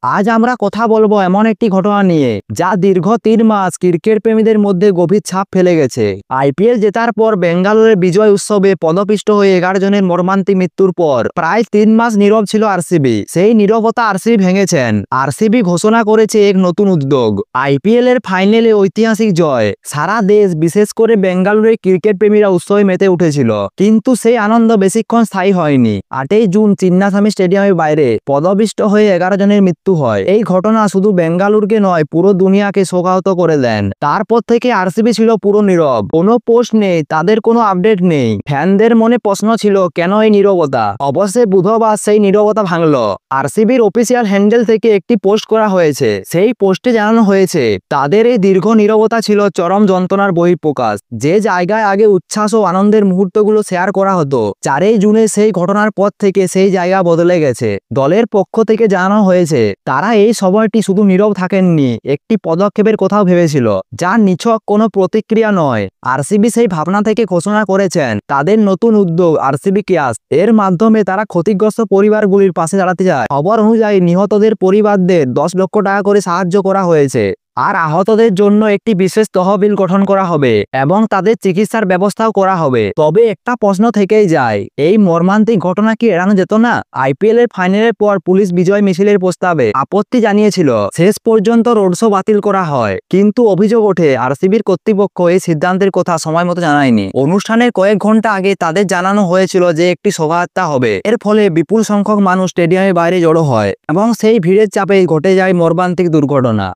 আজ আমরা কথা বলবো এমন একটি ঘটনা নিয়ে যা দীর্ঘ 3 মাস ক্রিকেট প্রেমীদের মধ্যে গভীর ছাপ ফেলে গেছে। আইপিএল জেতার পর বেঙ্গালুরুর বিজয় উৎসবে পদপিষ্ট হয়ে 11 জনের মর্মান্তিক মৃত্যুর পর প্রায় 3 মাস নীরব ছিল আরসিবি। সেই নীরবতা আরসিবি ভেঙেছেন। আরসিবি ঘোষণা করেছে এক নতুন উদ্যোগ, আইপিএল এর ফাইনালে ঐতিহাসিক জয়। সারা দেশ, বিশেষ করে বেঙ্গালুরুর ক্রিকেট প্রেমীরা উৎসবে মেতে উঠেছিল, কিন্তু সেই আনন্দ বেশিক্ষণ স্থায়ী হয়নি। 8ই জুন চিন্নাস্বামী স্টেডিয়ামের বাইরে পদপিষ্ট হয়ে 11 জনের মৃত্যু হয়। এই ঘটনা শুধু বেঙ্গালুরুকে নয়, পুরো দুনিয়াকে শোকাহত করে দেন। তারপর থেকে আরসিবি ছিল পুরো নীরব, কোনো পোস্ট নেই, তাদের কোনো আপডেট নেই। ফ্যানদের মনে প্রশ্ন ছিল, কেন এই নীরবতা? অবশ্যই বুধবার সেই নীরবতা ভাঙল। আরসিবির অফিসিয়াল হ্যান্ডেল থেকে একটি পোস্ট করা হয়েছে। সেই পোস্টে জানানো হয়েছে, তাদের এই দীর্ঘ নীরবতা ছিল চরম যন্ত্রণার বহিঃপ্রকাশ। যে জায়গায় আগে উচ্ছ্বাস ও আনন্দের মুহূর্তগুলো শেয়ার করা হতো, 4ই জুনে সেই ঘটনার পর থেকে সেই জায়গা বদলে গেছে। দলের পক্ষ থেকে জানানো হয়েছে, তারা এই সময়টি শুধু নীরব থাকেননি, একটি পদক্ষেপের কথাও ভেবেছিল, যা নিছক কোনো প্রতিক্রিয়া নয়। আরসিবি সেই ভাবনা থেকে ঘোষণা করেছেন তাদের নতুন উদ্যোগ আরসিবি কেয়ার্স। এর মাধ্যমে তারা ক্ষতিগ্রস্ত পরিবারগুলির পাশে দাঁড়াতে চায়। খবর অনুযায়ী নিহতদের পরিবারদের 10 লক্ষ টাকা করে সাহায্য করা হয়েছে, আর আহতদের জন্য একটি বিশেষ তহবিল গঠন করা হবে এবং তাদের চিকিৎসার ব্যবস্থাও করা হবে। তবে একটা প্রশ্ন থেকেই যায়, এই মর্মান্তিক ঘটনা কি এড়ানো যেত না? আইপিএল এর ফাইনালের পর পুলিশ বিজয় মিছিলের প্রস্তাবে আপত্তি জানিয়েছিল। শেষ পর্যন্ত রোড শো বাতিল করা হয়, কিন্তু অভিযোগ ওঠে আরসিবির কর্তৃপক্ষ এই সিদ্ধান্তের কথা সময় মতো জানায়নি। অনুষ্ঠানের কয়েক ঘন্টা আগে তাদের জানানো হয়েছিল যে একটি শোভাযাত্রা হবে। এর ফলে বিপুল সংখ্যক মানুষ স্টেডিয়ামের বাইরে জড়ো হয় এবং সেই ভিড়ের চাপে ঘটে যায় মর্মান্তিক দুর্ঘটনা।